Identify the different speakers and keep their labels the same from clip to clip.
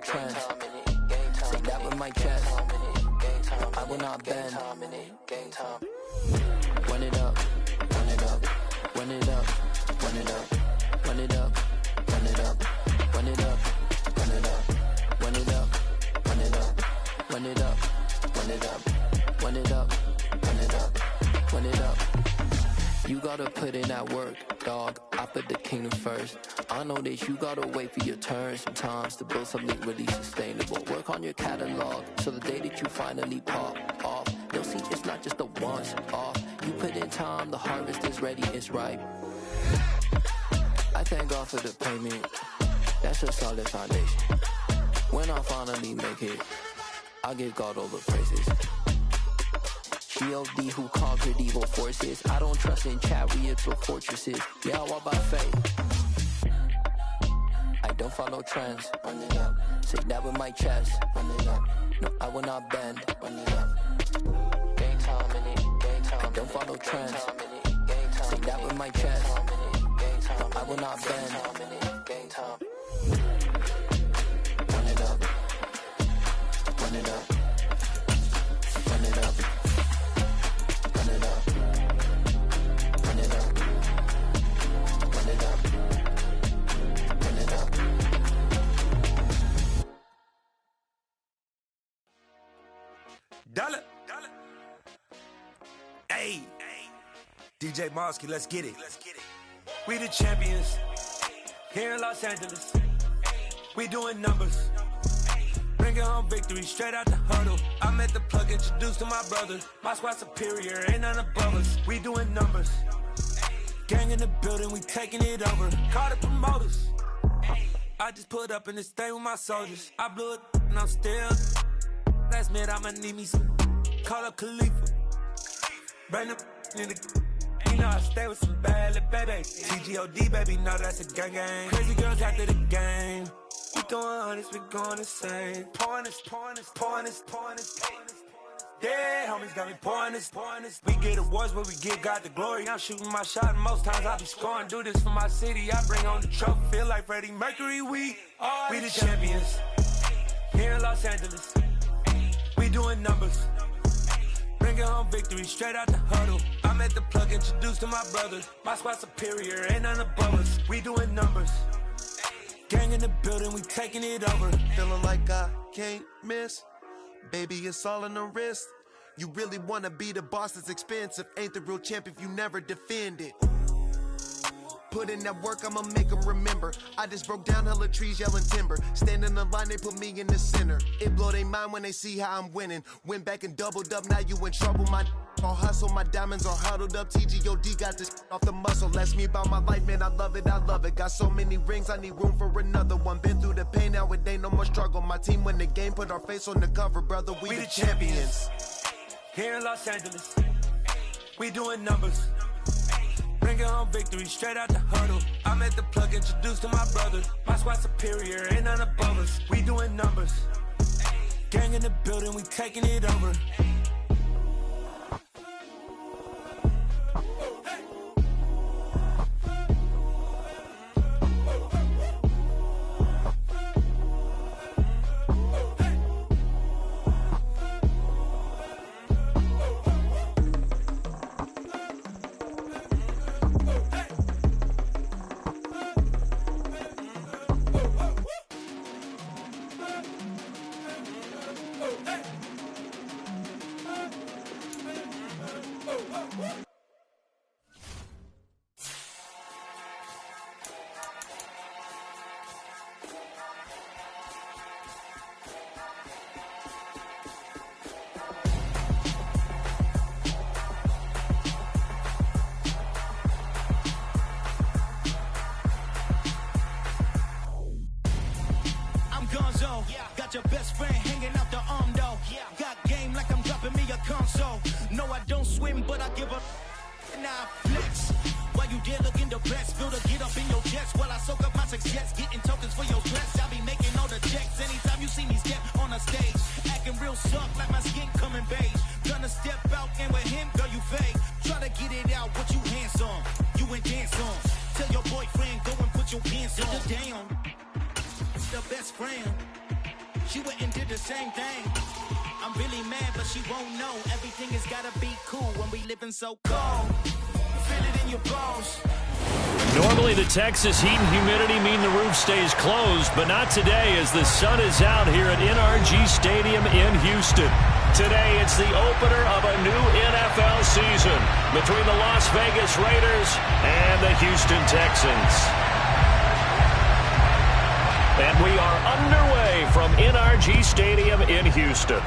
Speaker 1: trends. Say that with my chest. I will not bend. Run it up, run it up, run it up, run it up, run it up, run it up, run it up, run it up, run it up, run it up, run it up, run it up, run it up, run it up, run it up. You gotta put in that work, dog. I put the kingdom first. I know that you gotta wait for your turn sometimes to build something really sustainable. Work on your catalog, so the day that you finally pop off, you'll see it's not just a once off. You put in time, the harvest is ready, it's ripe. I thank God for the payment, that's a solid foundation. When I finally make it, I give God all the praises. G.O.D. who conquered evil forces. I don't trust in chariots or fortresses. Yeah, I walk by faith. I don't follow trends. Run it up. Say that with my chest. Run it up. No, I will not bend. Run it up. Game time in it. Game time. I don't follow trends. Say that with my chest. I will not bend. Game time. Run it up. Run it up. Run it up. Run it up. Run it up. Run it up. Run it up.
Speaker 2: Dollar. Hey. DJ Mosky, let's get it. We the champions. Here in Los Angeles. We doing numbers. Bringing home victory straight out the huddle. I met the plug, introduced to my brother. My squad superior, ain't none above us. We doing numbers. Gang in the building, we taking it over. Call the promoters. I just put up in this thing with my soldiers. I blew it and I'm still. Last minute I'ma need me some. Call up Khalifa. Bring them in the. You know I stay with some bad little baby. TGOD baby, know that's a gang gang. Crazy girls after the game. We going honest, we going insane. Pouring this. Yeah, homies got me pouring this. We get awards, but we give God the glory. I'm shooting my shot, and most times I be scoring. Do this for my city, I bring on the trophy. Feel like Freddie Mercury, we the champions. Here in Los Angeles, we doing numbers. Bringing home victory straight out the huddle. I met the plug, introduced to my brother. My squad superior, ain't none above us. We doing numbers. Gang in the building, we taking it over.
Speaker 3: Feeling like I can't miss. Baby, it's all in the wrist. You really wanna be the boss, that's expensive. Ain't the real champ if you never defend it. Put in that work, I'ma make them remember. I just broke down hella trees, yelling timber. Stand in the line, they put me in the center. It blow their mind when they see how I'm winning. Went back and doubled up, now you in trouble. My all hustle, my diamonds are huddled up. TGOD got this off the muscle. Ask me about my life, man, I love it. Got so many rings, I need room for another one. Been through the pain, now it ain't no more struggle. My team win the game, put our face on the cover, brother. We the champions.
Speaker 2: Here in Los Angeles, we doing numbers. Bringing home victory straight out the huddle. I met the plug, introduced to my brother. My squad superior, ain't none above us. We doing numbers. Gang in the building, we taking it over.
Speaker 4: Got your best friend hanging out the arm though. Got game like I'm dropping me a console. No, I don't swim, but I give a now flex. While you there looking depressed, feel the get up in your chest while I soak up my success, getting tokens for your stress. I be making all the checks anytime you see me step on a stage, acting real soft like my skin coming beige. Gonna step out and with him, girl, you fake. Try to get it out, what you hands on, you ain't dance on. Tell your boyfriend go and put your pants on. Down, the best friend. She went and did the same thing. I'm really mad, but she won't know. Everything has gotta be cool when we living so cold. Feel it in your bones.
Speaker 5: Normally the Texas heat and humidity mean the roof stays closed, but not today as the sun is out here at NRG Stadium in Houston. Today it's the opener of a new NFL season between the Las Vegas Raiders and the Houston Texans. And we are underway from NRG Stadium in Houston.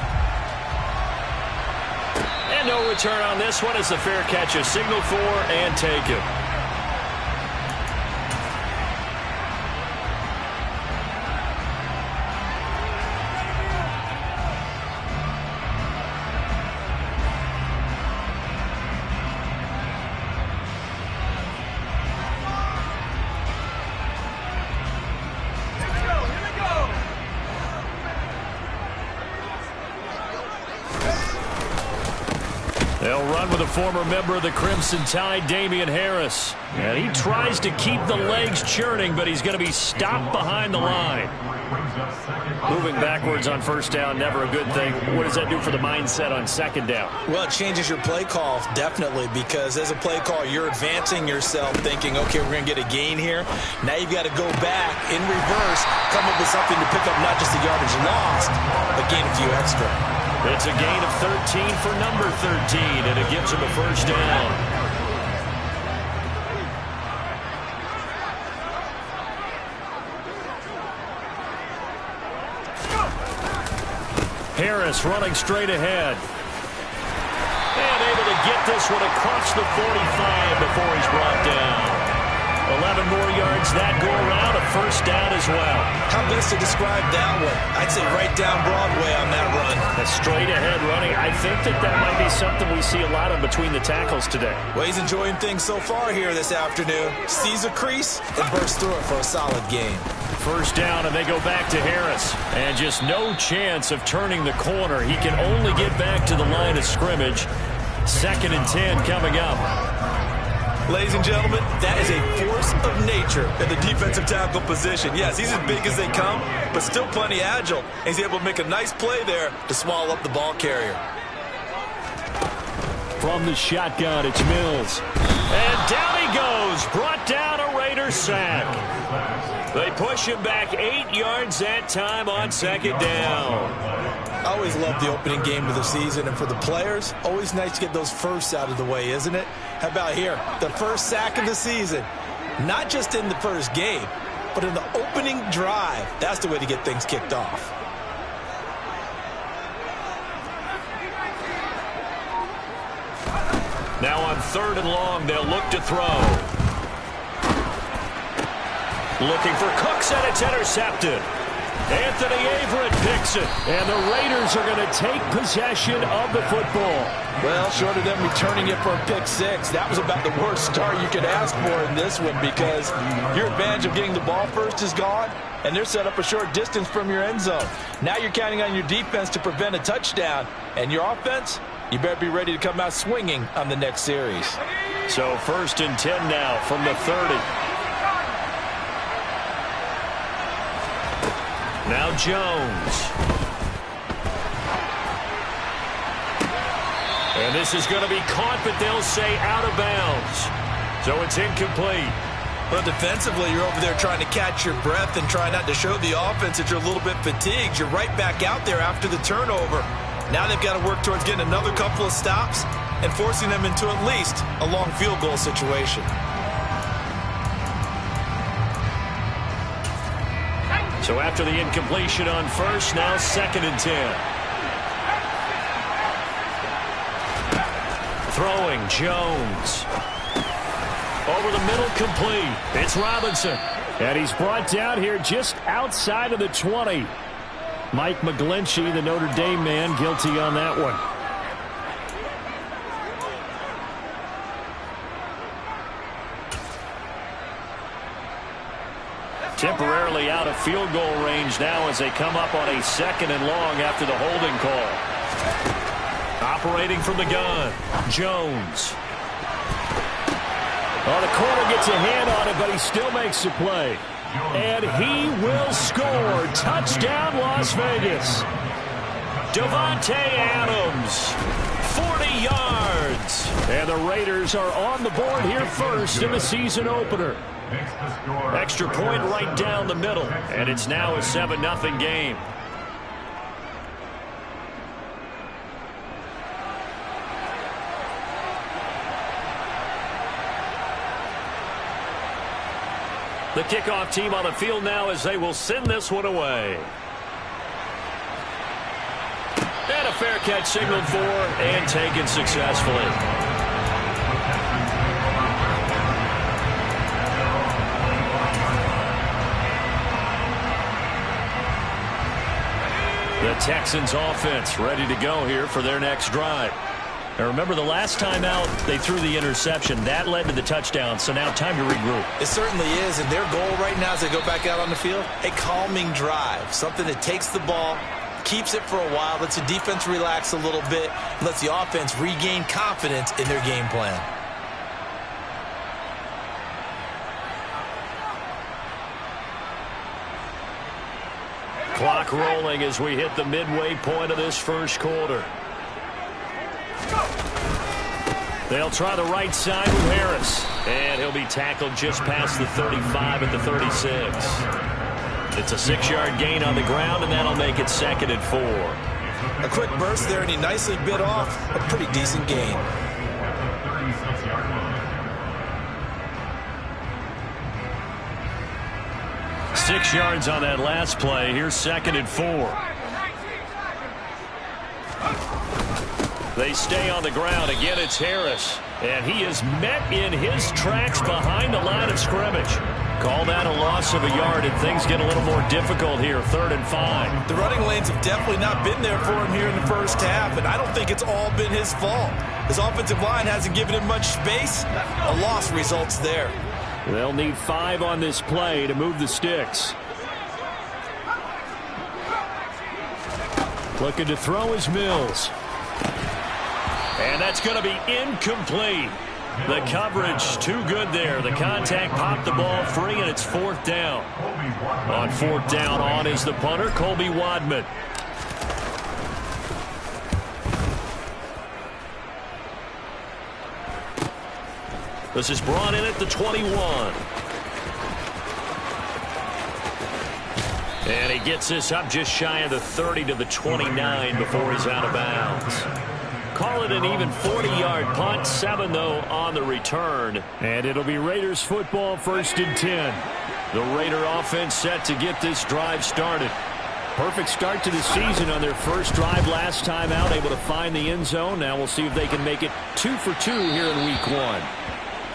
Speaker 5: And no return on this one as the fair catch is signaled for and taken. They'll run with a former member of the Crimson Tide, Damian Harris. And he tries to keep the legs churning, but he's going to be stopped behind the line. Moving backwards on first down, never a good thing. What does that do for the mindset on second down?
Speaker 6: Well, it changes your play call, definitely, because as a play call, you're advancing yourself thinking, okay, we're going to get a gain here. Now you've got to go back in reverse, come up with something to pick up not just the yardage lost, but gain a few extra.
Speaker 5: It's a gain of 13 for number 13, and it gives him a first down. Harris running straight ahead. And able to get this one across the 45 before he's brought down. 11 more yards that go around, a first down as well.
Speaker 6: How best to describe that one? I'd say right down Broadway on that run.
Speaker 5: A straight ahead running. I think that might be something we see a lot of between the tackles today.
Speaker 6: Well, he's enjoying things so far here this afternoon. Sees a crease and bursts through it for a solid gain.
Speaker 5: First down, and they go back to Harris. And just no chance of turning the corner. He can only get back to the line of scrimmage. 2nd and 10 coming up.
Speaker 6: Ladies and gentlemen, that is a force of nature in the defensive tackle position. Yes, he's as big as they come, but still plenty agile. And he's able to make a nice play there to swallow up the ball carrier.
Speaker 5: From the shotgun, it's Mills. And down he goes. Brought down a Raider sack. They push him back 8 yards that time on second down.
Speaker 6: I always love the opening game of the season, and for the players, always nice to get those firsts out of the way, isn't it? How about here? The first sack of the season. Not just in the first game, but in the opening drive. That's the way to get things kicked off.
Speaker 5: Now on 3rd and long, they'll look to throw. Looking for Cooks, and it's intercepted. Anthony Averett picks it, and the Raiders are going to take possession of the football.
Speaker 6: Well, short of them returning it for a pick six, that was about the worst start you could ask for in this one because your advantage of getting the ball first is gone, and they're set up a short distance from your end zone. Now you're counting on your defense to prevent a touchdown, and your offense, you better be ready to come out swinging on the next series.
Speaker 5: So 1st and 10 now from the 30. Now Jones. And this is going to be caught, but they'll say out of bounds. So it's incomplete.
Speaker 6: Well, defensively, you're over there trying to catch your breath and try not to show the offense that you're a little bit fatigued. You're right back out there after the turnover. Now they've got to work towards getting another couple of stops and forcing them into at least a long field goal situation.
Speaker 5: So after the incompletion on first, now 2nd and 10. Throwing, Jones. Over the middle, complete. It's Robinson. And he's brought down here just outside of the 20. Mike McGlinchey, the Notre Dame man, guilty on that one. Temporarily out of field goal range now as they come up on a 2nd and long after the holding call. Operating from the gun, Jones. Oh, the corner gets a hand on it, but he still makes the play. And he will score. Touchdown, Las Vegas. Davante Adams, 40 yards. And the Raiders are on the board here first in the season opener. Extra point right down the middle. And it's now a 7-0 game. The kickoff team on the field now as they will send this one away. And a fair catch signaled for and taken successfully. The Texans offense ready to go here for their next drive. Now remember, the last time out, they threw the interception. That led to the touchdown, so now time to regroup.
Speaker 6: It certainly is, and their goal right now as they go back out on the field, a calming drive, something that takes the ball, keeps it for a while, lets the defense relax a little bit, lets the offense regain confidence in their game plan.
Speaker 5: Clock rolling as we hit the midway point of this first quarter. They'll try the right side with Harris. And he'll be tackled just past the 35 at the 36. It's a 6-yard gain on the ground, and that'll make it 2nd and 4.
Speaker 6: A quick burst there, and he nicely bit off a pretty decent gain.
Speaker 5: Six yards on that last play. Here's 2nd and 4. They stay on the ground. Again, it's Harris. And he is met in his tracks behind the line of scrimmage. Call that a loss of a yard, and things get a little more difficult here. 3rd and 5.
Speaker 6: The running lanes have definitely not been there for him here in the first half, and I don't think it's all been his fault. His offensive line hasn't given him much space. A loss results there.
Speaker 5: They'll need 5 on this play to move the sticks. Looking to throw is Mills. And that's going to be incomplete. The coverage too good there. The contact popped the ball free, and it's 4th down. On 4th down, on is the punter, Colby Wadman. This is brought in at the 21. And he gets this up just shy of the 30 to the 29 before he's out of bounds. Call it an even 40-yard punt. 7, though, on the return. And it'll be Raiders football, 1st and 10. The Raider offense set to get this drive started. Perfect start to the season on their first drive last time out, able to find the end zone. Now we'll see if they can make it 2 for 2 here in week 1.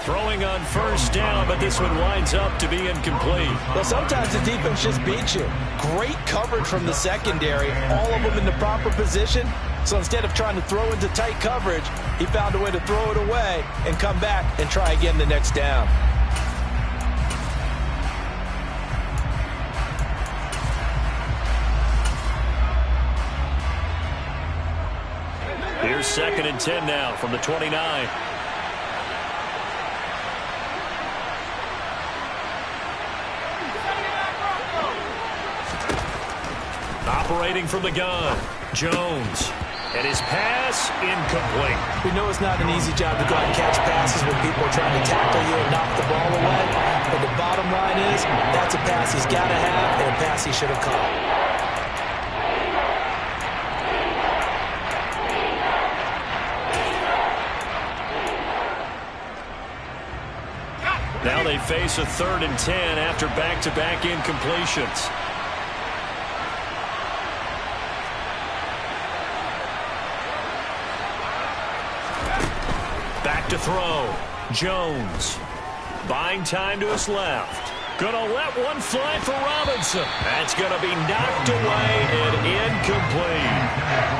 Speaker 5: Throwing on 1st down, but this one winds up to be incomplete.
Speaker 6: Well, sometimes the defense just beats you. Great coverage from the secondary, all of them in the proper position. So instead of trying to throw into tight coverage, he found a way to throw it away and come back and try again the next down.
Speaker 5: Here's 2nd and 10 now from the 29. Operating from the gun, Jones. And his pass incomplete.
Speaker 6: We know it's not an easy job to go out and catch passes when people are trying to tackle you and knock the ball away. But the bottom line is, that's a pass he's got to have and a pass he should have caught.
Speaker 5: Now they face a 3rd and 10 after back-to-back incompletions. Back to throw. Jones. Buying time to his left. Gonna let one fly for Robinson. That's gonna be knocked away and incomplete.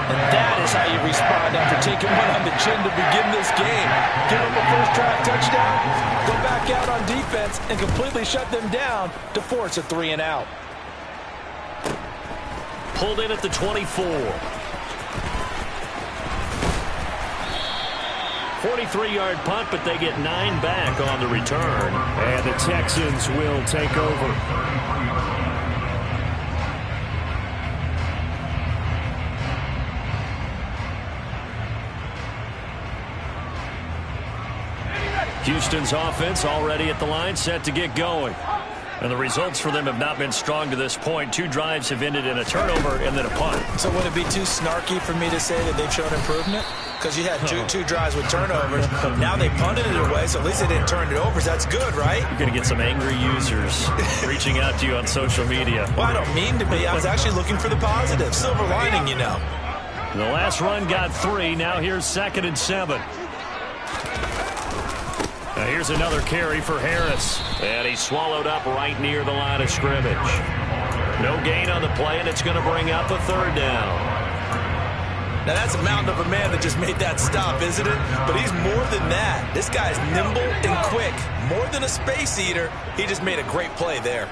Speaker 6: And that is how you respond after taking one on the chin to begin this game. Give them a first drive touchdown, go back out on defense and completely shut them down to force a 3 and out.
Speaker 5: Pulled in at the 24. 43-yard punt, but they get 9 back on the return. And the Texans will take over. Houston's offense already at the line, set to get going. And the results for them have not been strong to this point. 2 drives have ended in a turnover and then a punt.
Speaker 6: So would it be too snarky for me to say that they've shown improvement? Because you had two drives with turnovers. Now they punted it away, so at least they didn't turn it over. So that's good, right?
Speaker 5: You're going to get some angry users reaching out to you on social media.
Speaker 6: Well, I don't mean to be. I was actually looking for the positive. Silver lining, you know.
Speaker 5: The last run got 3. Now here's 2nd and 7. Now here's another carry for Harris. And he's swallowed up right near the line of scrimmage. No gain on the play, and it's going to bring up a 3rd down.
Speaker 6: Now that's a mountain of a man that just made that stop, isn't it? But he's more than that. This guy's nimble and quick. More than a space eater. He just made a great play there.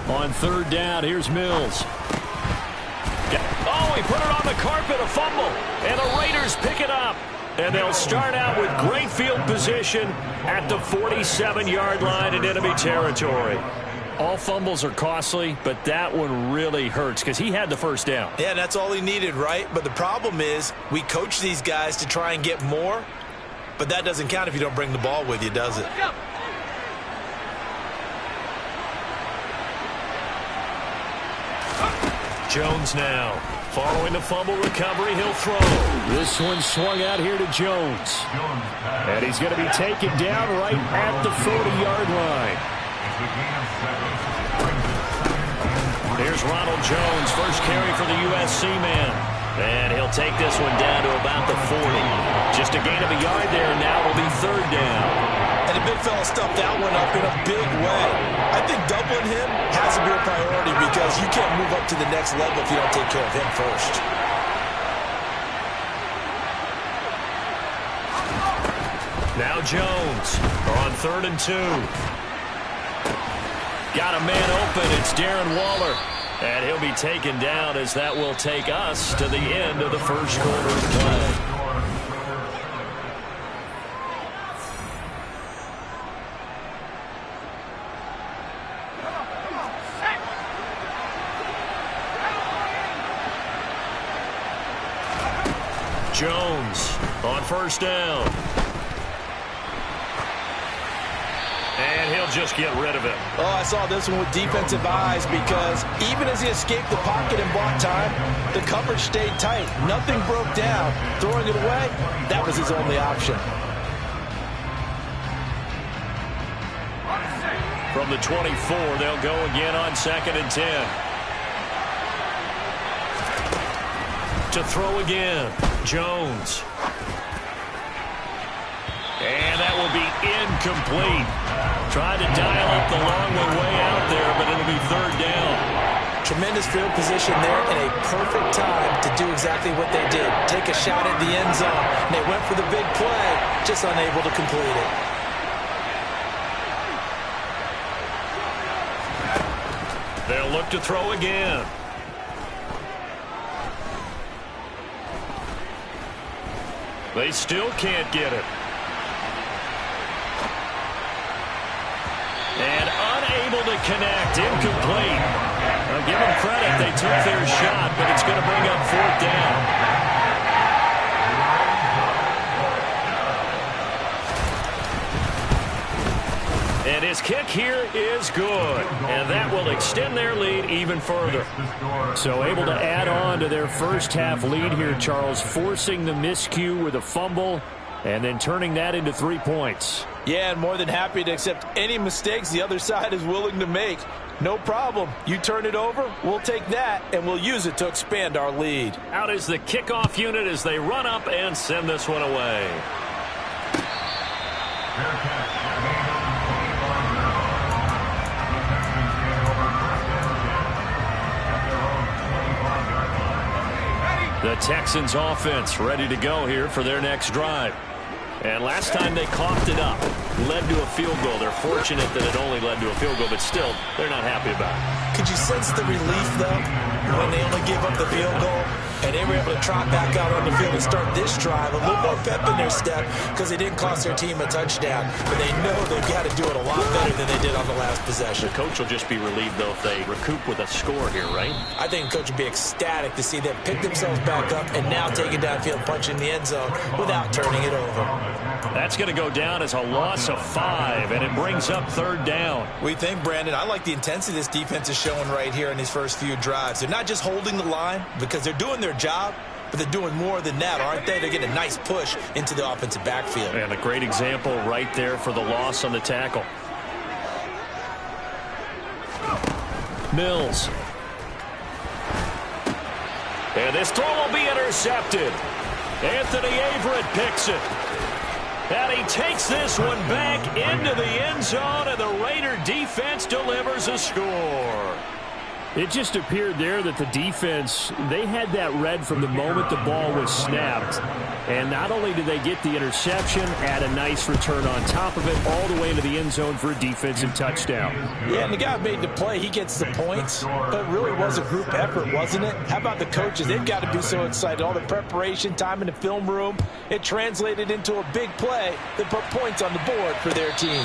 Speaker 5: On 3rd down, here's Mills. Oh, he put it on the carpet, a fumble. And the Raiders pick it up. And they'll start out with great field position at the 47-yard line in enemy territory. All fumbles are costly, but that one really hurts because he had the 1st down.
Speaker 6: Yeah, that's all he needed, right? But the problem is we coach these guys to try and get more, but that doesn't count if you don't bring the ball with you, does it?
Speaker 5: Jones now. Following the fumble recovery, he'll throw. This one swung out here to Jones. And he's going to be taken down right at the 40-yard line. Here's Ronald Jones, first carry for the USC man. And he'll take this one down to about the 40. Just a gain of a yard there, and now it'll be 3rd down.
Speaker 6: And the big fella stuffed that one up in a big way. I think doubling him has to be a priority because you can't move up to the next level if you don't take care of him first.
Speaker 5: Now Jones on 3rd and 2. Got a man open. It's Darren Waller. And he'll be taken down as that will take us to the end of the 1st quarter of play. Jones on 1st down. And he'll just get rid of it.
Speaker 6: Oh, I saw this one with defensive eyes because even as he escaped the pocket and bought time, the coverage stayed tight. Nothing broke down. Throwing it away, that was his only option.
Speaker 5: From the 24, they'll go again on 2nd and 10. To throw again, Jones. And that will be incomplete. Tried to dial up the long way out there, but it'll be 3rd down.
Speaker 6: Tremendous field position there and a perfect time to do exactly what they did. Take a shot at the end zone. And they went for the big play, just unable to complete it.
Speaker 5: They'll look to throw again. They still can't get it. And unable to connect. Incomplete. I'll give them credit. They took their shot, but it's going to bring up 4th down. And his kick here is good. And that will extend their lead even further. So able to add on to their first half lead here, Charles, forcing the miscue with a fumble and then turning that into 3 points.
Speaker 6: Yeah, and more than happy to accept any mistakes the other side is willing to make. No problem. You turn it over, we'll take that, and we'll use it to expand our lead.
Speaker 5: Out is the kickoff unit as they run up and send this one away. The Texans offense ready to go here for their next drive. And last time they coughed it up. led to a field goal. They're fortunate that it only led to a field goal, but still, they're not happy about it.
Speaker 6: Could you sense the relief, though, when they only gave up the field goal? And they were able to trot back out on the field and start this drive. A little more pep in their step because they didn't cost their team a touchdown. But they know they've got to do it a lot better than they did on the last possession.
Speaker 5: The coach will just be relieved, though, if they recoup with a score here, right?
Speaker 6: I think the coach would be ecstatic to see them pick themselves back up and now take it downfield, punch in the end zone without turning it over.
Speaker 5: That's going to go down as a loss of 5, and it brings up 3rd down.
Speaker 6: We think, Brandon, I like the intensity this defense is showing right here in these first few drives. They're not just holding the line because they're doing their job, but they're doing more than that, aren't they? They're getting a nice push into the offensive backfield.
Speaker 5: And a great example right there for the loss on the tackle. Mills. And this throw will be intercepted. Anthony Averett picks it. And he takes this one back into the end zone, and the Raider defense delivers a score.
Speaker 7: It just appeared there that the defense, they had that read from the moment the ball was snapped. And not only did they get the interception, add a nice return on top of it, all the way into the end zone for a defensive touchdown.
Speaker 6: Yeah, and the guy who made the play, he gets the points. But it really was a group effort, wasn't it? How about the coaches? They've got to be so excited. All the preparation, time in the film room, it translated into a big play that put points on the board for their team.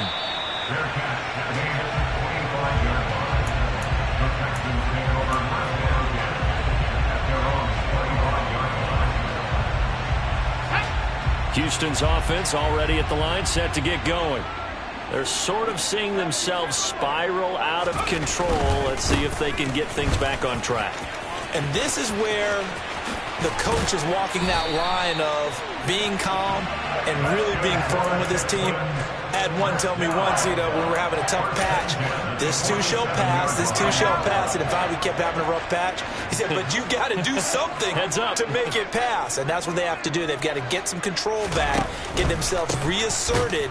Speaker 5: Houston's offense already at the line, set to get going. They're sort of seeing themselves spiral out of control. Let's see if they can get things back on track.
Speaker 6: And this is where the coach is walking that line of being calm and really being firm with his team. I had one tell me once, when we were having a tough patch, this too shall pass, this too shall pass. And if we kept having a rough patch, he said, but you got to do something to make it pass. And that's what they have to do. They've got to get some control back, get themselves reasserted,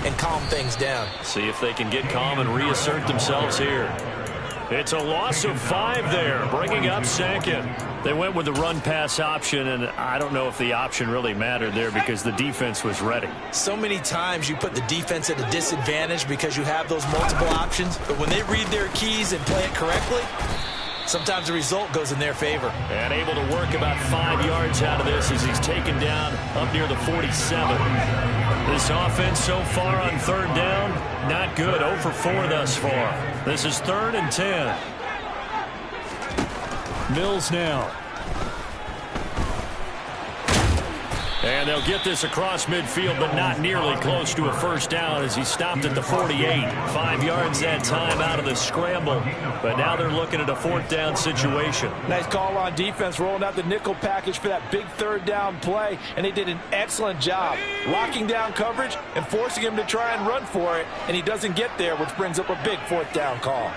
Speaker 6: and calm things down.
Speaker 5: See if they can get calm and reassert themselves here. It's a loss of 5 there, bringing up 2nd. They went with the run-pass option, and I don't know if the option really mattered there because the defense was ready.
Speaker 6: So many times you put the defense at a disadvantage because you have those multiple options, but when they read their keys and play it correctly, sometimes the result goes in their favor.
Speaker 5: And able to work about 5 yards out of this as he's taken down up near the 47. This offense so far on 3rd down, not good. 0 for 4 thus far. This is 3rd and 10. Mills now. And they'll get this across midfield, but not nearly close to a first down as he stopped at the 48. 5 yards that time out of the scramble. But now they're looking at a 4th down situation.
Speaker 6: Nice call on defense, rolling out the nickel package for that big 3rd down play. And they did an excellent job locking down coverage and forcing him to try and run for it. And he doesn't get there, which brings up a big 4th down call.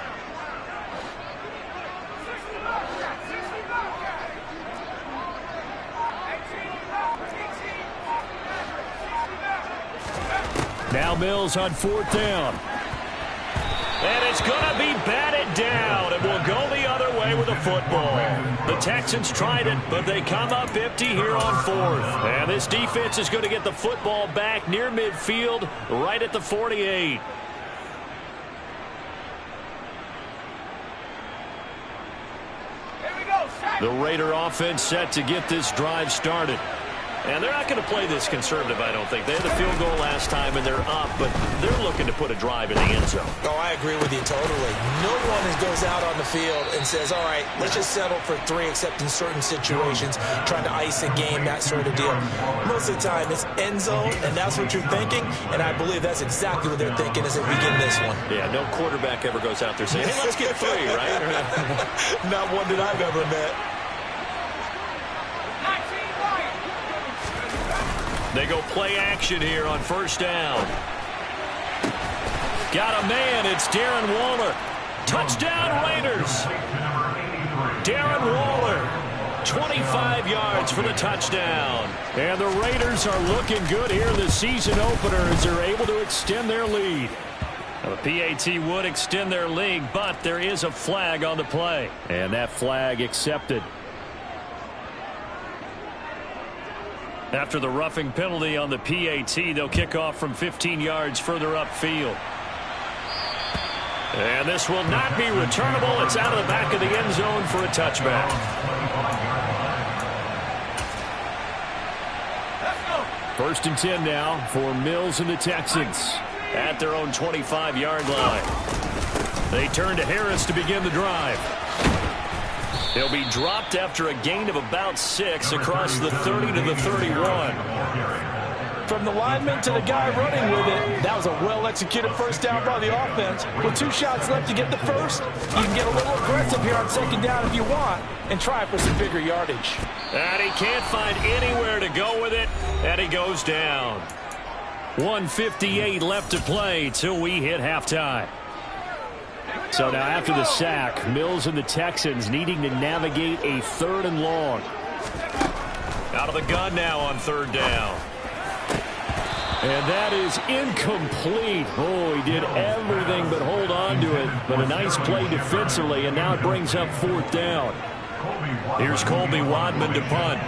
Speaker 7: Now Mills on 4th down.
Speaker 5: And it's going to be batted down. It will go the other way with the football. The Texans tried it, but they come up empty here on 4th. And this defense is going to get the football back near midfield, right at the 48. The Raider offense set to get this drive started. And they're not going to play this conservative, I don't think. They had the field goal last time, and they're up, but they're looking to put a drive in the end zone.
Speaker 6: Oh, I agree with you totally. No one goes out on the field and says, all right, let's just settle for 3, except in certain situations, trying to ice a game, that sort of deal. Most of the time, it's end zone, and that's what you're thinking, and I believe that's exactly what they're thinking as they begin this one.
Speaker 5: Yeah, no quarterback ever goes out there saying, hey, let's get 3, right?
Speaker 6: Not one that I've ever met.
Speaker 5: They go play action here on 1st down. Got a man. It's Darren Waller. Touchdown, Raiders. Darren Waller, 25 yards for the touchdown.
Speaker 7: And the Raiders are looking good here in the season opener as they're able to extend their lead.
Speaker 5: Now, the PAT would extend their lead, but there is a flag on the play.
Speaker 7: And that flag accepted.
Speaker 5: After the roughing penalty on the PAT, they'll kick off from 15 yards further upfield. And this will not be returnable. It's out of the back of the end zone for a touchback. First and 10 now for Mills and the Texans at their own 25-yard line. They turn to Harris to begin the drive. He'll be dropped after a gain of about 6 across the 30 to the 31.
Speaker 6: From the lineman to the guy running with it, that was a well-executed first down by the offense. With 2 shots left to get the first, you can get a little aggressive here on second down if you want and try for some bigger yardage.
Speaker 5: And he can't find anywhere to go with it, and he goes down. 1:58 left to play till we hit halftime. So now after the sack, Mills and the Texans needing to navigate a 3rd and long. Out of the gun now on 3rd down. And that is incomplete. Oh, he did everything but hold on to it. But a nice play defensively, and now it brings up 4th down. Here's Colby Wadman to punt.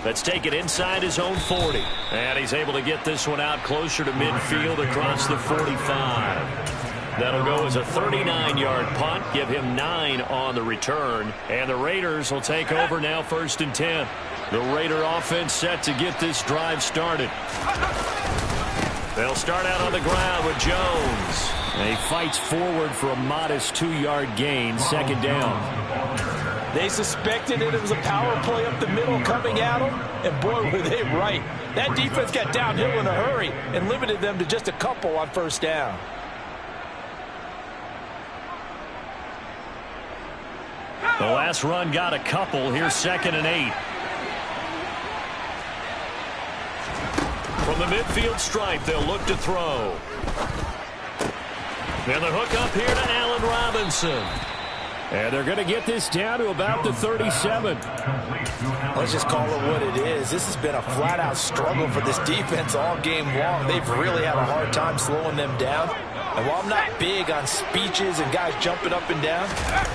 Speaker 5: Let's take it inside his own 40. And he's able to get this one out closer to midfield across the 45. That'll go as a 39-yard punt, give him 9 on the return. And the Raiders will take over now 1st and 10. The Raider offense set to get this drive started. They'll start out on the ground with Jones. And he fights forward for a modest 2-yard gain, 2nd down.
Speaker 6: They suspected that it was a power play up the middle coming at them, and boy, were they right. That defense got downhill in a hurry and limited them to just a couple on 1st down.
Speaker 5: The last run got a couple. Here's 2nd and 8. From the midfield stripe, they'll look to throw. And the hook up here to Allen Robinson. And they're going to get this down to about the 37.
Speaker 6: Let's just call it what it is. This has been a flat-out struggle for this defense all game long. They've really had a hard time slowing them down. And while I'm not big on speeches and guys jumping up and down,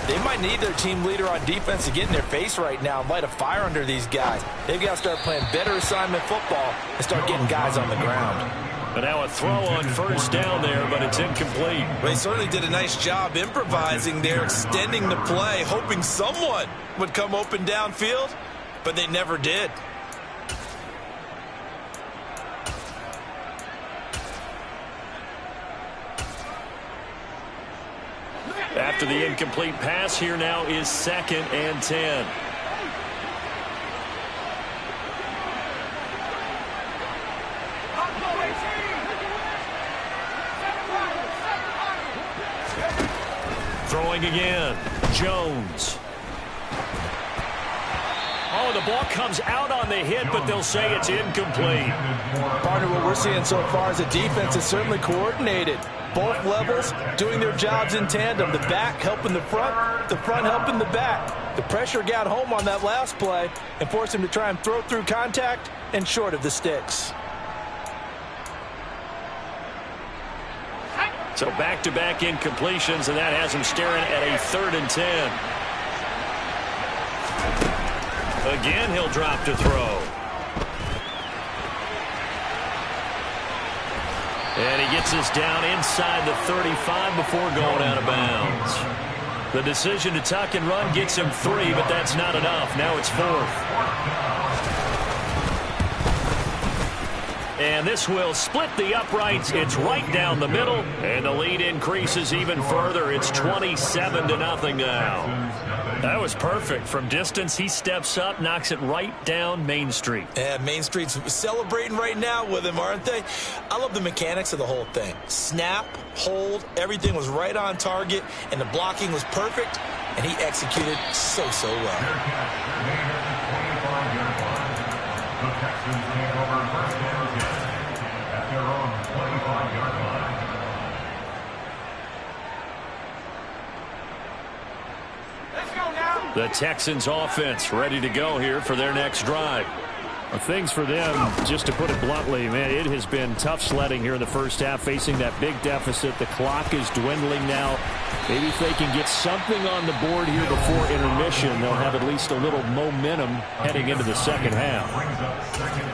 Speaker 6: they might need their team leader on defense to get in their face right now and light a fire under these guys. They've got to start playing better assignment football and start getting guys on the ground.
Speaker 5: But now a throw on 1st down there, but it's incomplete.
Speaker 8: Well, they certainly did a nice job improvising there, extending the play, hoping someone would come open downfield, but they never did.
Speaker 5: After the incomplete pass, here now is 2nd and 10. Throwing again, Jones. Oh, the ball comes out on the hit, but they'll say it's incomplete.
Speaker 6: Partner, what we're seeing so far is the defense is certainly coordinated. Both levels doing their jobs in tandem. The back helping the front helping the back. The pressure got home on that last play and forced him to try and throw through contact and short of the sticks.
Speaker 5: So back-to-back incompletions, and that has him staring at a 3rd and 10. Again, he'll drop to throw. And he gets this down inside the 35 before going out of bounds. The decision to tuck and run gets him 3, but that's not enough. Now it's 4th. And this will split the uprights. It's right down the middle, and the lead increases even further. It's 27-0 now. That was perfect. From distance, he steps up, knocks it right down Main Street.
Speaker 8: Yeah, Main Street's celebrating right now with him, aren't they? I love the mechanics of the whole thing. Snap, hold, everything was right on target, and the blocking was perfect, and he executed so well.
Speaker 5: The Texans offense ready to go here for their next drive.
Speaker 7: Well, things for them, just to put it bluntly, man, it has been tough sledding here in the first half, facing that big deficit. The clock is dwindling now. Maybe if they can get something on the board here before intermission, they'll have at least a little momentum heading into the second half.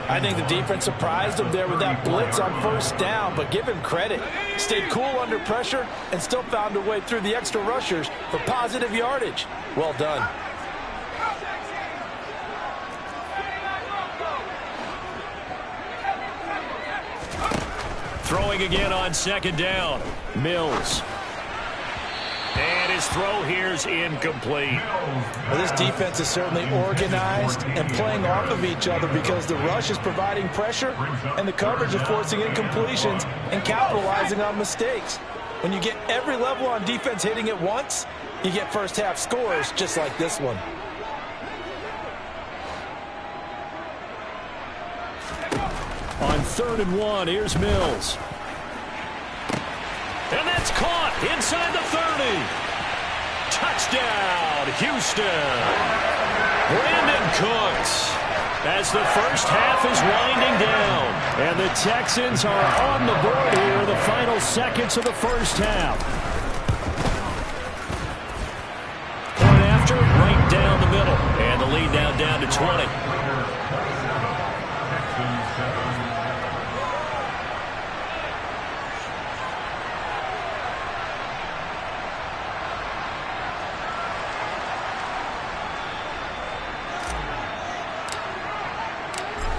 Speaker 6: I think the defense surprised them there with that blitz on first down, but give him credit. Stayed cool under pressure and still found a way through the extra rushers for positive yardage. Well done.
Speaker 5: Throwing again on second down. Mills. And his throw here is incomplete.
Speaker 6: Well, this defense is certainly organized and playing off of each other because the rush is providing pressure and the coverage is forcing incompletions and capitalizing on mistakes. When you get every level on defense hitting at once, you get first half scores just like this one.
Speaker 7: On 3rd and 1, here's Mills.
Speaker 5: And that's caught inside the 30. Touchdown, Houston. Brandon Cooks. As the first half is winding down.
Speaker 7: And the Texans are on the board here in the final seconds of the first half.
Speaker 5: Point after, right down the middle. And the lead now down to 20.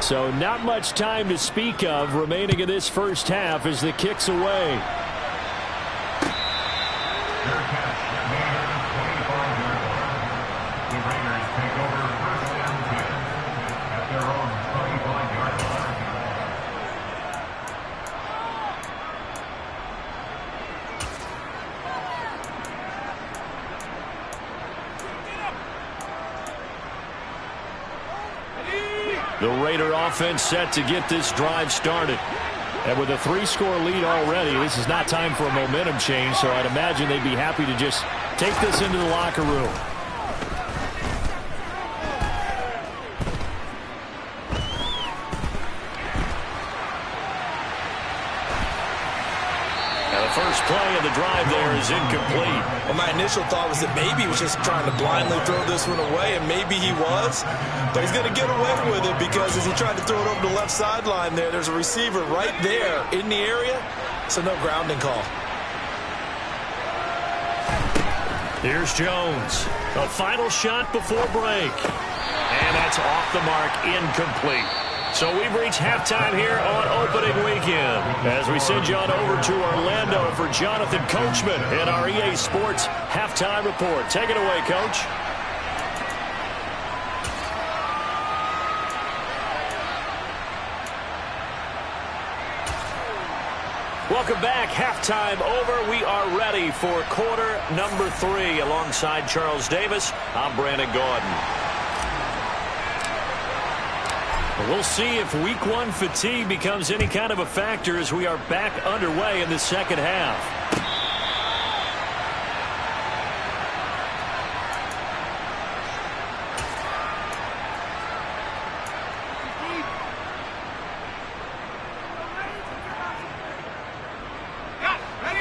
Speaker 7: So not much time to speak of remaining in this first half as the kick's away.
Speaker 5: The Raider offense set to get this drive started.
Speaker 7: And with a 3-score lead already, this is not time for a momentum change, so I'd imagine they'd be happy to just take this into the locker room.
Speaker 5: First play of the drive there is incomplete.
Speaker 8: Well, my initial thought was that maybe he was just trying to blindly throw this one away, and maybe he was. But he's going to get away with it because as he tried to throw it over the left sideline there's a receiver right there in the area, so no grounding call.
Speaker 5: Here's Jones. A final shot before break. And that's off the mark, incomplete. So we've reached halftime here on opening weekend as we send you on over to Orlando for Jonathan Coachman in our EA Sports halftime report. Take it away, Coach. Welcome back. Halftime over. We are ready for quarter number 3 alongside Charles Davis. I'm Brandon Gaudin. We'll see if week 1 fatigue becomes any kind of a factor as we are back underway in the second half.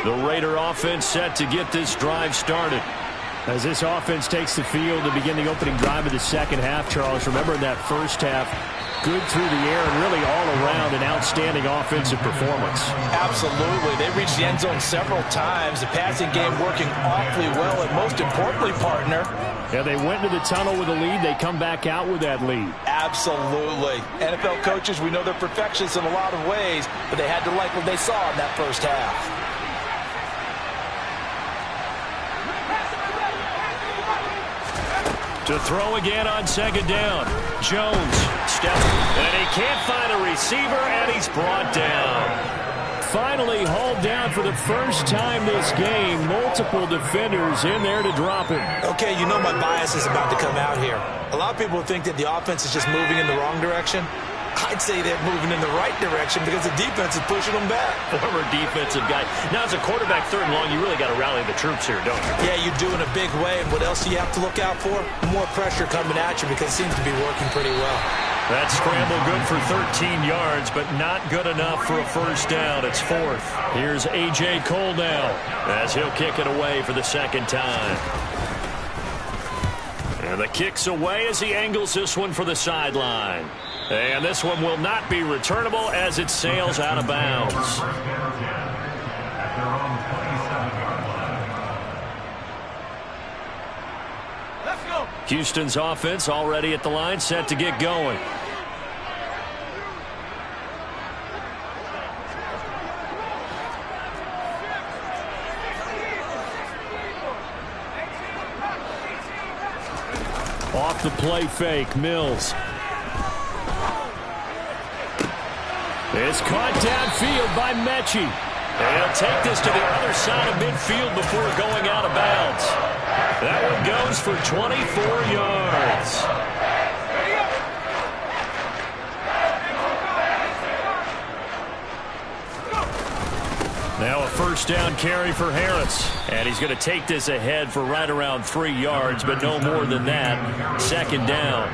Speaker 5: The Raider offense set to get this drive started.
Speaker 7: As this offense takes the field to begin the opening drive of the second half, Charles, remember in that first half, good through the air and really all around an outstanding offensive performance.
Speaker 6: Absolutely. They reached the end zone several times. The passing game working awfully well, and most importantly, partner.
Speaker 7: Yeah, they went into the tunnel with a lead. They come back out with that lead.
Speaker 6: Absolutely. NFL coaches, we know they're perfectionists in a lot of ways, but they had to like what they saw in that first half.
Speaker 5: To throw again on second down. Jones steps, and he can't find a receiver, and he's brought down.
Speaker 7: Finally hauled down for the first time this game. Multiple defenders in there to drop him.
Speaker 8: Okay, you know my bias is about to come out here. A lot of people think that the offense is just moving in the wrong direction. I'd say they're moving in the right direction because the defense is pushing them back.
Speaker 5: Former defensive guy. Now, as a quarterback, 3rd and long, you really got to rally the troops here, don't you?
Speaker 8: Yeah, you do in a big way. And what else do you have to look out for? More pressure coming at you because it seems to be working pretty well.
Speaker 5: That scramble good for 13 yards, but not good enough for a first down. It's 4th. Here's A.J. Cole now as he'll kick it away for the second time. And the kick's away as he angles this one for the sideline. And this one will not be returnable as it sails out of bounds. Houston's offense already at the line, set to get going. Off the play fake, Mills. It's caught downfield by Mechie. And he'll take this to the other side of midfield before going out of bounds. That one goes for 24 yards. Now a first down carry for Harris. And he's going to take this ahead for right around 3 yards, but no more than that. Second down.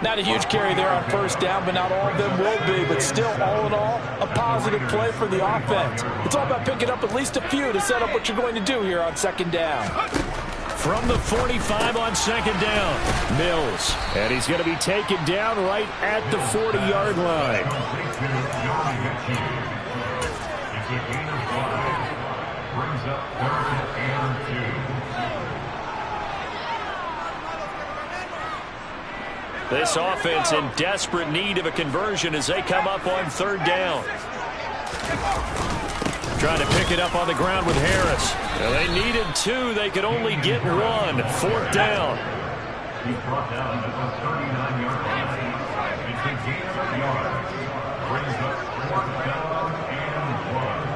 Speaker 6: Not a huge carry there on first down, but not all of them will be. But still, all in all, a positive play for the offense. It's all about picking up at least a few to set up what you're going to do here on second down.
Speaker 5: From the 45 on second down, Mills. And he's going to be taken down right at the 40-yard line.
Speaker 9: Brings up 3rd and 2.
Speaker 5: This offense in desperate need of a conversion as they come up on 3rd down. Trying to pick it up on the ground with Harris. Well, they needed 2. They could only get 1. 4th down.
Speaker 9: He's brought down at the 39-yard line. It's a gain of a yard. Brings up 4th down and 1.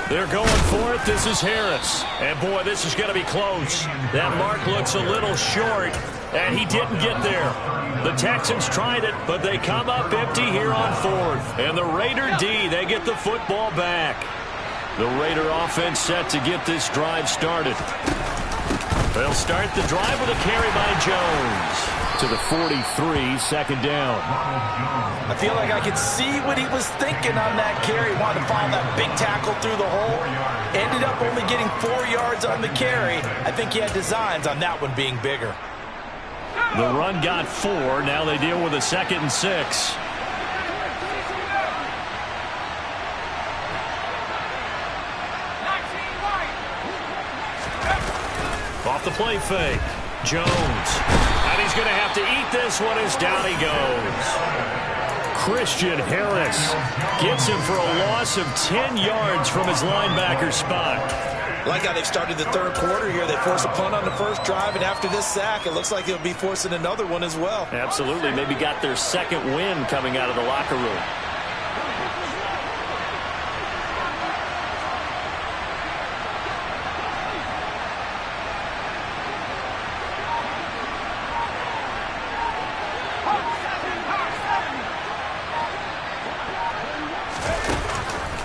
Speaker 5: They're going for it. This is Harris. And, boy, this is going to be close. That mark looks a little short, and he didn't get there. The Texans tried it, but they come up empty here on 4th. And the Raider D, they get the football back. The Raider offense set to get this drive started. They'll start the drive with a carry by Jones. To the 43, second down.
Speaker 6: I feel like I could see what he was thinking on that carry. Wanted to find that big tackle through the hole. Ended up only getting 4 yards on the carry. I think he had designs on that one being bigger.
Speaker 5: The run got 4. Now they deal with a 2nd and 6. Off the play fake. Jones. And he's going to have to eat this one as down he goes. Christian Harris gets him for a loss of 10 yards from his linebacker spot.
Speaker 8: I like how they've started the 3rd quarter here. They force a punt on the first drive, and after this sack, it looks like they'll be forcing another one as well.
Speaker 5: Absolutely. Maybe got their 2nd win coming out of the locker room.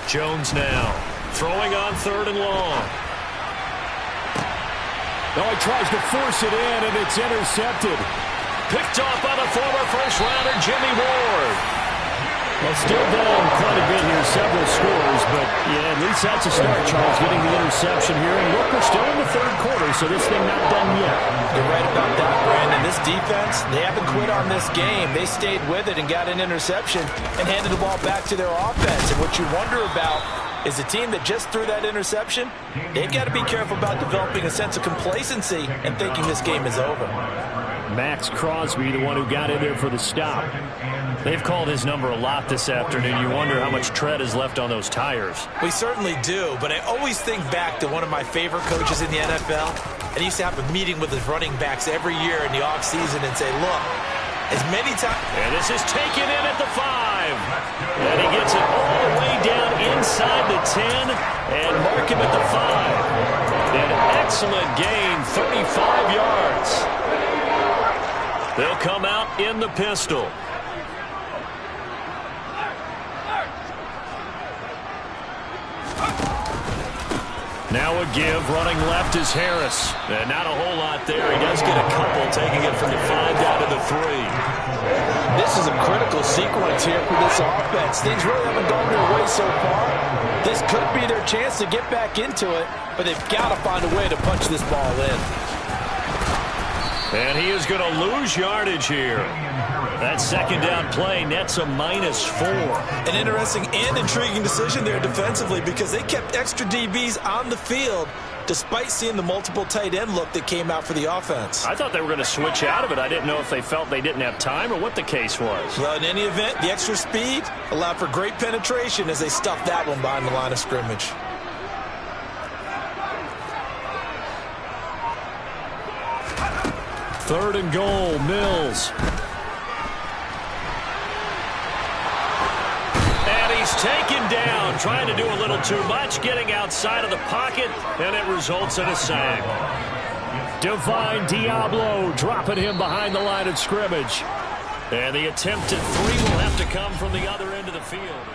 Speaker 5: Jones now throwing on 3rd and long.
Speaker 7: Oh, he tries to force it in, and it's intercepted.
Speaker 5: Picked off by the former first-rounder Jimmy Ward.
Speaker 7: Well, still down quite a bit here, several scores, but yeah, at least that's a start, Charles, getting the interception here. And look, we're still in the 3rd quarter, so this thing not done yet.
Speaker 6: You're right about that, Brandon. This defense, they haven't quit on this game. They stayed with it and got an interception and handed the ball back to their offense. And what you wonder about is a team that just threw that interception, they've got to be careful about developing a sense of complacency and thinking this game is over.
Speaker 7: Max Crosby, the one who got in there for the stop.
Speaker 5: They've called his number a lot this afternoon. You wonder how much tread is left on those tires.
Speaker 8: We certainly do, but I always think back to one of my favorite coaches in the NFL. And he used to have a meeting with his running backs every year in the offseason and say, look, as many times...
Speaker 5: And this is taken in at the 5. And he gets it all the way down inside the 10 and mark him at the 5. An excellent gain, 35 yards. They'll come out in the pistol. Now a give. Running left is Harris. And not a whole lot there. He does get a couple, taking it from the 5 down to the 3.
Speaker 6: This is a critical sequence here for this offense. Things really haven't gone their way so far. This could be their chance to get back into it, but they've got to find a way to punch this ball in.
Speaker 5: And he is going to lose yardage here. That second down play nets a -4.
Speaker 8: An interesting and intriguing decision there defensively because they kept extra DBs on the field despite seeing the multiple tight end look that came out for the offense.
Speaker 5: I thought they were going to switch out of it. I didn't know if they felt they didn't have time or what the case was.
Speaker 8: Well, in any event, the extra speed allowed for great penetration as they stuffed that one behind the line of scrimmage.
Speaker 5: Third and goal, Mills. And he's taken down, trying to do a little too much, getting outside of the pocket, and it results in a sack. Divine Diablo dropping him behind the line of scrimmage. And the attempted 3 will have to come from the other end of the field.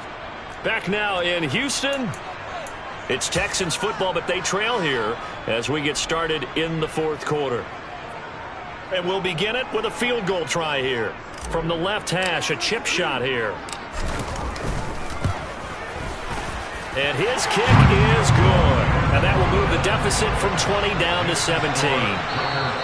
Speaker 5: Back now in Houston. It's Texans football, but they trail here as we get started in the 4th quarter. And we'll begin it with a field goal try here. From the left hash, a chip shot here. And his kick is good. And that will move the deficit from 20 down to 17.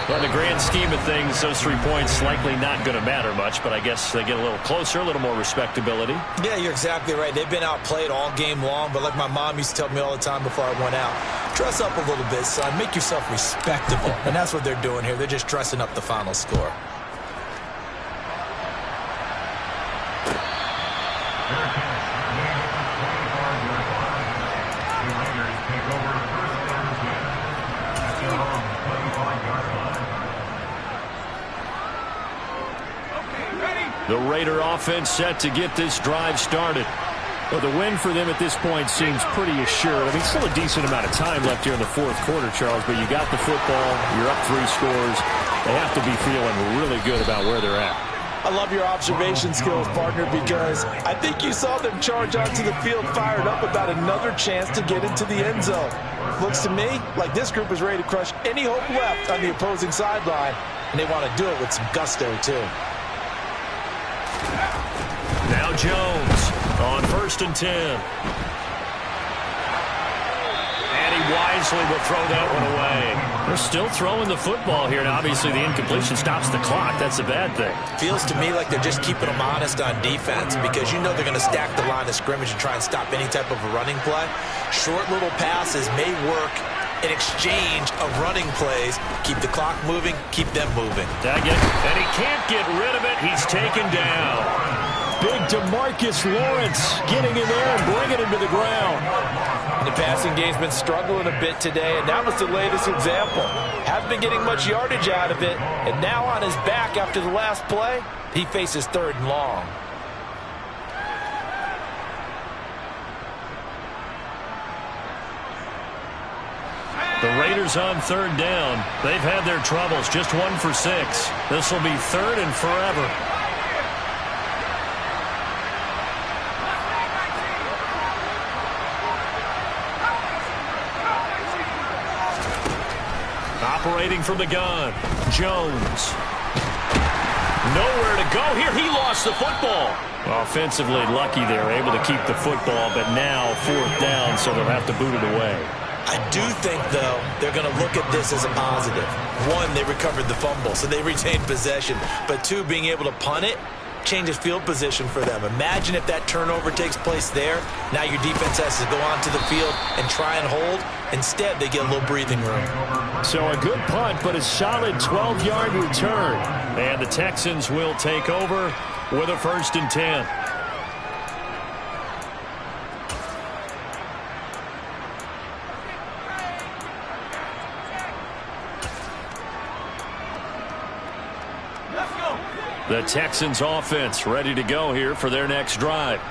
Speaker 5: Well, in the grand scheme of things, those 3 points likely not going to matter much, but I guess they get a little closer, a little more respectability.
Speaker 8: Yeah, you're exactly right. They've been outplayed all game long, but like my mom used to tell me all the time before I went out, dress up a little bit, son. Make yourself respectable. And that's what they're doing here. They're just dressing up the final score.
Speaker 5: The Raider offense set to get this drive started. Well, the win for them at this point seems pretty assured. I mean, still a decent amount of time left here in the 4th quarter, Charles, but you got the football, you're up 3 scores. They have to be feeling really good about where they're at.
Speaker 6: I love your observation skills, partner, because I think you saw them charge onto the field fired up about another chance to get into the end zone. Looks to me like this group is ready to crush any hope left on the opposing sideline, and they want to do it with some gusto, too.
Speaker 5: Now Jones on 1st and 10. And he wisely will throw that one away. They're still throwing the football here, and obviously the incompletion stops the clock. That's a bad thing.
Speaker 8: Feels to me like they're just keeping them honest on defense because you know they're going to stack the line of scrimmage and try and stop any type of a running play. Short little passes may work in exchange of running plays. Keep the clock moving, keep them moving.
Speaker 5: Daggett, and he can't get rid of it. He's taken down. Big DeMarcus Lawrence getting in there and bringing him to the ground.
Speaker 6: The passing game's been struggling a bit today, and that was the latest example. Hasn't been getting much yardage out of it, and now on his back after the last play, he faces 3rd and long.
Speaker 5: The Raiders on 3rd down. They've had their troubles, just 1 for 6. This will be 3rd and forever. Operating from the gun, Jones. Nowhere to go here. He lost the football. Offensively lucky they're able to keep the football, but now 4th down, so they'll have to boot it away.
Speaker 8: I do think, though, they're going to look at this as a positive. 1, they recovered the fumble, so they retained possession. But 2, being able to punt it changes field position for them. Imagine if that turnover takes place there. Now your defense has to go onto the field and try and hold. Instead, they get a little breathing room.
Speaker 5: So a good punt, but a solid 12-yard return. And the Texans will take over with a 1st and 10. The Texans offense ready to go here for their next drive.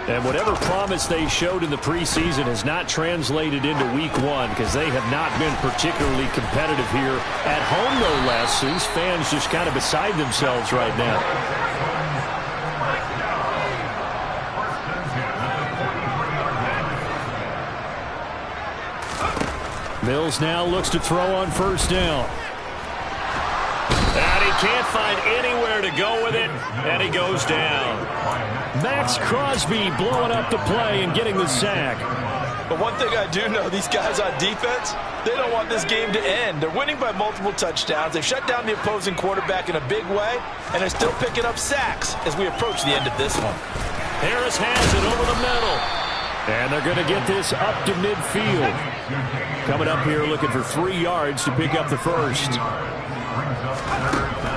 Speaker 5: And whatever promise they showed in the preseason has not translated into week 1 because they have not been particularly competitive here at home, no less. These fans just kind of beside themselves right now.
Speaker 7: Mills now looks to throw on first down. And he can't find anywhere to go with it, and he goes down. Max Crosby blowing up the play and getting the sack.
Speaker 6: But one thing I do know, these guys on defense, they don't want this game to end. They're winning by multiple touchdowns. They've shut down the opposing quarterback in a big way, and they're still picking up sacks as we approach the end of this one.
Speaker 7: Harris has it over the middle. And they're going to get this up to midfield. Coming up here looking for 3 yards to pick up the first.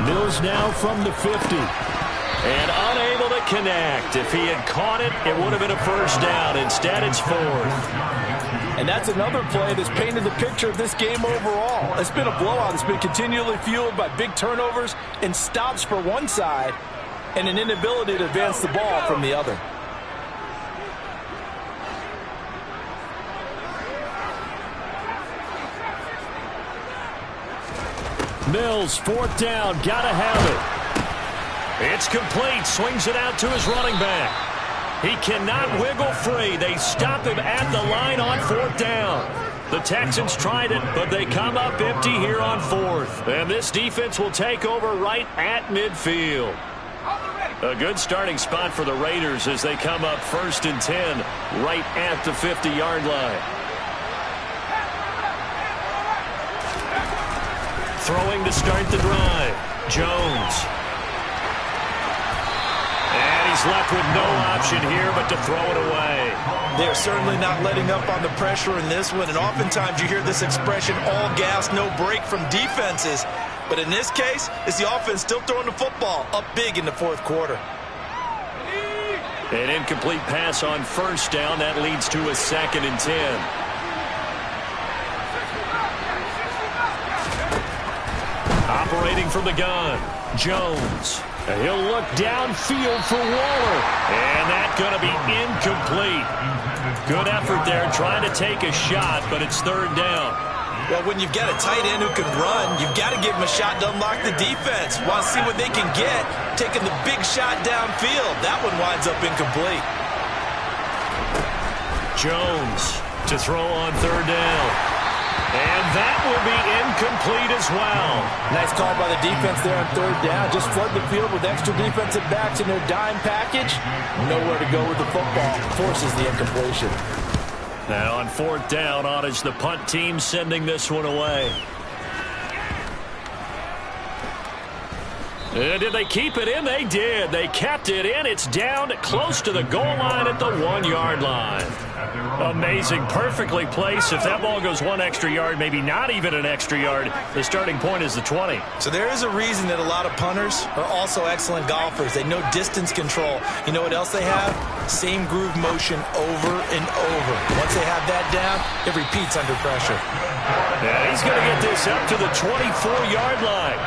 Speaker 7: Mills now from the 50.
Speaker 5: And unable to connect. If he had caught it, it would have been a first down. Instead, it's 4th.
Speaker 6: And that's another play that's painted the picture of this game overall. It's been a blowout. It's been continually fueled by big turnovers and stops for one side and an inability to advance the ball from the other.
Speaker 7: Mills, 4th down, gotta have it.
Speaker 5: It's complete, swings it out to his running back. He cannot wiggle free. They stop him at the line on 4th down. The Texans tried it, but they come up empty here on 4th. And this defense will take over right at midfield. A good starting spot for the Raiders as they come up 1st and 10 right at the 50-yard line. Throwing to start the drive. Jones. And he's left with no option here but to throw it away.
Speaker 8: They're certainly not letting up on the pressure in this one, and oftentimes you hear this expression, all gas, no break from defenses. But in this case, it's the offense still throwing the football up big in the 4th quarter.
Speaker 5: An incomplete pass on 1st down. That leads to a 2nd and 10. Operating from the gun, Jones. He'll look downfield for Waller. And that's going to be incomplete. Good effort there trying to take a shot, but it's 3rd down.
Speaker 8: Well, when you've got a tight end who can run, you've got to give him a shot to unlock the defense. Want to see what they can get, taking the big shot downfield. That one winds up incomplete.
Speaker 5: Jones to throw on 3rd down. And that will be incomplete as well.
Speaker 6: Nice call by the defense there on 3rd down. Just flood the field with extra defensive backs in their dime package. Nowhere to go with the football. Forces the incompletion.
Speaker 5: Now on 4th down, on is the punt team sending this one away. Did they keep it in? They did. They kept it in. It's down close to the goal line at the 1-yard line. Amazing. Perfectly placed. If that ball goes 1 extra yard, maybe not even an extra yard, the starting point is the 20.
Speaker 8: So there is a reason that a lot of punters are also excellent golfers. They know distance control. You know what else they have? Same groove motion over and over. Once they have that down, it repeats under pressure.
Speaker 5: Yeah, he's going to get this up to the 24-yard line.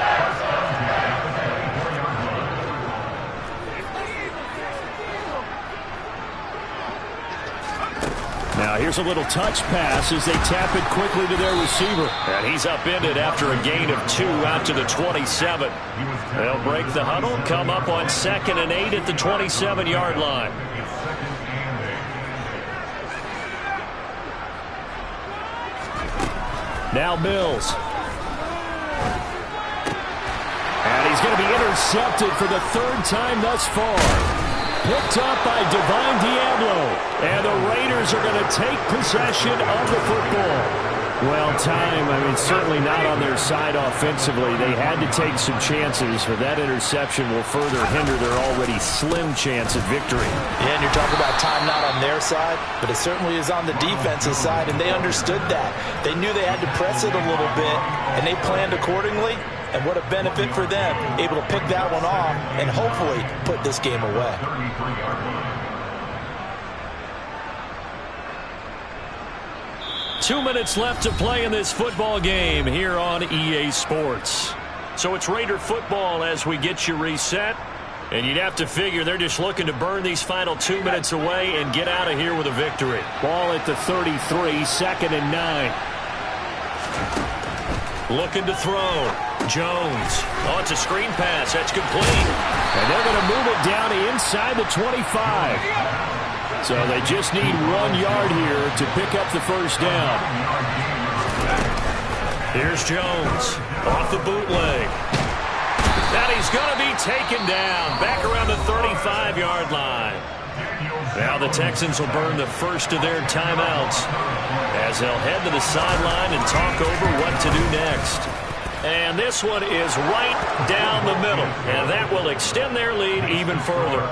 Speaker 7: Now here's a little touch pass as they tap it quickly to their receiver.
Speaker 5: And he's upended after a gain of 2 out to the 27. They'll break the huddle, come up on 2nd and 8 at the 27-yard line.
Speaker 7: Now Mills. And he's going to be intercepted for the 3rd time thus far. Picked up by Divine Diablo. And the Raiders are going to take possession of the football. Well, time, certainly not on their side offensively. They had to take some chances, but that interception will further hinder their already slim chance of victory.
Speaker 6: Yeah, and you're talking about time not on their side, but it certainly is on the defensive side, and they understood that. They knew they had to press it a little bit, and they planned accordingly. And what a benefit for them, able to pick that one off and hopefully put this game away.
Speaker 5: Two minutes left to play in this football game here on EA Sports. So it's Raider football as we get you reset. And you'd have to figure they're just looking to burn these final 2 minutes away and get out of here with a victory.
Speaker 7: Ball at the 33, 2nd and 9.
Speaker 5: Looking to throw. Jones. Oh, it's a screen pass. That's complete.
Speaker 7: And they're going to move it down inside the 25. So they just need 1 yard here to pick up the first down.
Speaker 5: Here's Jones off the bootleg. And he's going to be taken down back around the 35-yard line. Now the Texans will burn the first of their timeouts as they'll head to the sideline and talk over what to do next. And this one is right down the middle, and that will extend their lead even further.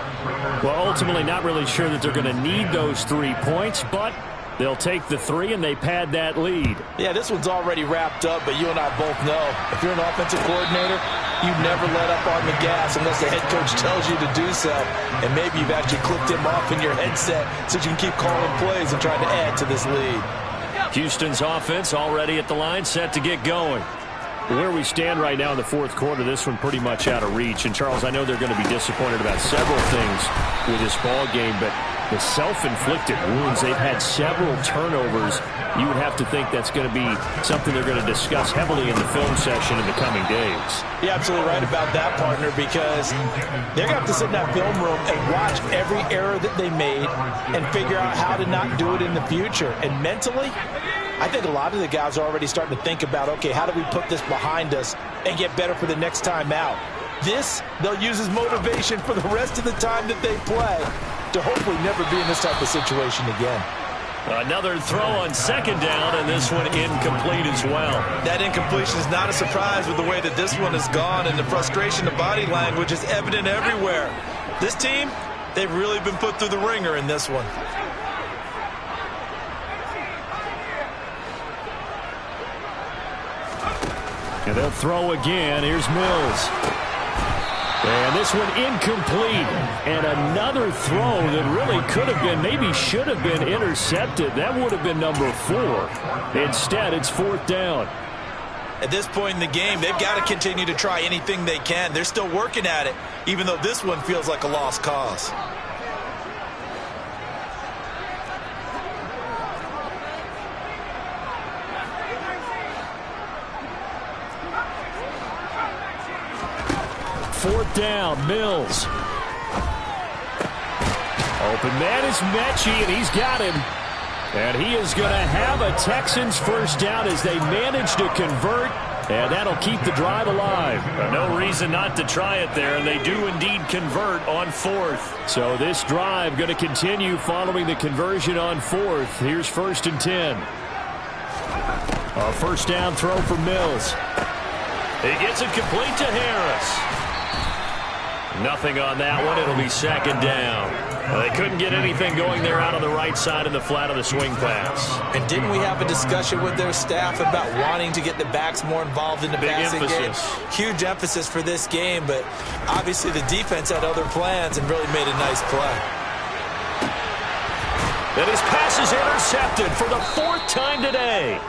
Speaker 7: Well, ultimately not really sure that they're going to need those 3 points, but they'll take the 3 and they pad that lead.
Speaker 6: Yeah, this one's already wrapped up, but you and I both know if you're an offensive coordinator, you never let up on the gas unless the head coach tells you to do so. And maybe you've actually clipped him off in your headset so you can keep calling plays and trying to add to this lead.
Speaker 5: Houston's offense already at the line, set to get going.
Speaker 7: Where we stand right now in the fourth quarter, this one pretty much out of reach. And, Charles, I know they're going to be disappointed about several things with this ball game, but the self-inflicted wounds, they've had several turnovers. You would have to think that's going to be something they're going to discuss heavily in the film session in the coming days.
Speaker 6: You're absolutely right about that, partner, because they're going to have to sit in that film room and watch every error that they made and figure out how to not do it in the future. And mentally, I think a lot of the guys are already starting to think about, okay, how do we put this behind us and get better for the next time out? This, they'll use as motivation for the rest of the time that they play to hopefully never be in this type of situation again.
Speaker 5: Another throw on second down, and this one incomplete as well.
Speaker 8: That incompletion is not a surprise with the way that this one has gone, and the frustration, the body language is evident everywhere. This team, they've really been put through the ringer in this one.
Speaker 7: And they'll throw again. Here's Mills. And this one incomplete. And another throw that really could have been, maybe should have been intercepted. That would have been number 4. Instead, it's 4th down.
Speaker 8: At this point in the game, they've got to continue to try anything they can. They're still working at it, even though this one feels like a lost cause.
Speaker 7: Fourth down, Mills. Open man is Mechie, and he's got him. And he is going to have a Texans first down as they manage to convert, and that'll keep the drive alive.
Speaker 5: No reason not to try it there, and they do indeed convert on 4th.
Speaker 7: So this drive going to continue following the conversion on 4th. Here's 1st and 10. A first down throw for Mills.
Speaker 5: He gets it complete to Harris. Nothing on that one. It'll be second down. They couldn't get anything going there out on the right side of the flat of the swing pass.
Speaker 8: And didn't we have a discussion with their staff about wanting to get the backs more involved in the passing game? Huge emphasis for this game, but obviously the defense had other plans and really made a nice play.
Speaker 5: And his pass is intercepted for the 4th time today.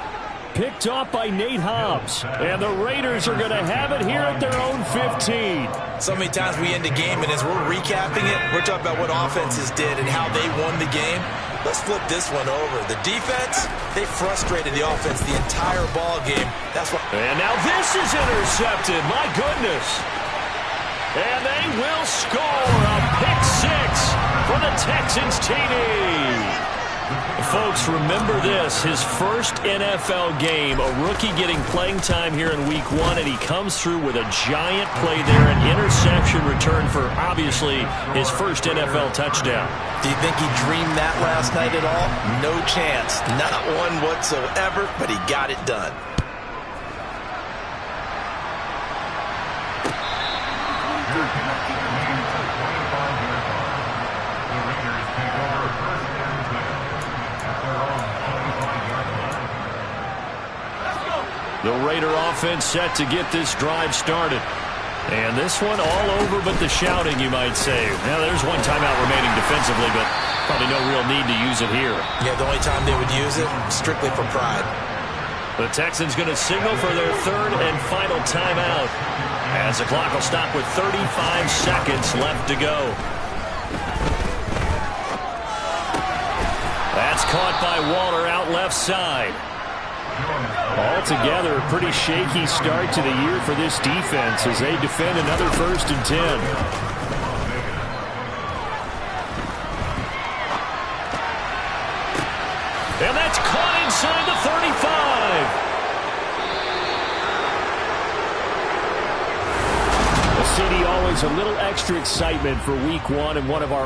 Speaker 7: Picked off by Nate Hobbs. And the Raiders are going to have it here at their own 15.
Speaker 8: So many times we end a game, and as we're recapping it, we're talking about what offenses did and how they won the game. Let's flip this one over. The defense, they frustrated the offense the entire ball game. That's what.
Speaker 5: And now this is intercepted. My goodness. And they will score a pick 6 for the Texans TD. Folks, remember this, his first NFL game, a rookie getting playing time here in week 1, and he comes through with a giant play there, an interception return for, obviously, his first NFL touchdown.
Speaker 8: Do you think he dreamed that last night at all? No chance. Not one whatsoever, but he got it done.
Speaker 5: The Raider offense set to get this drive started. And this one all over but the shouting, you might say. Now, there's one timeout remaining defensively, but probably no real need to use it here.
Speaker 8: Yeah, the only time they would use it, strictly for pride.
Speaker 5: The Texans going to signal for their 3rd and final timeout, as the clock will stop with 35 seconds left to go. That's caught by Waller out left side.
Speaker 7: Altogether, a pretty shaky start to the year for this defense as they defend another 1st and 10.
Speaker 5: And that's caught inside the 35.
Speaker 7: always a little extra excitement for week one and one of our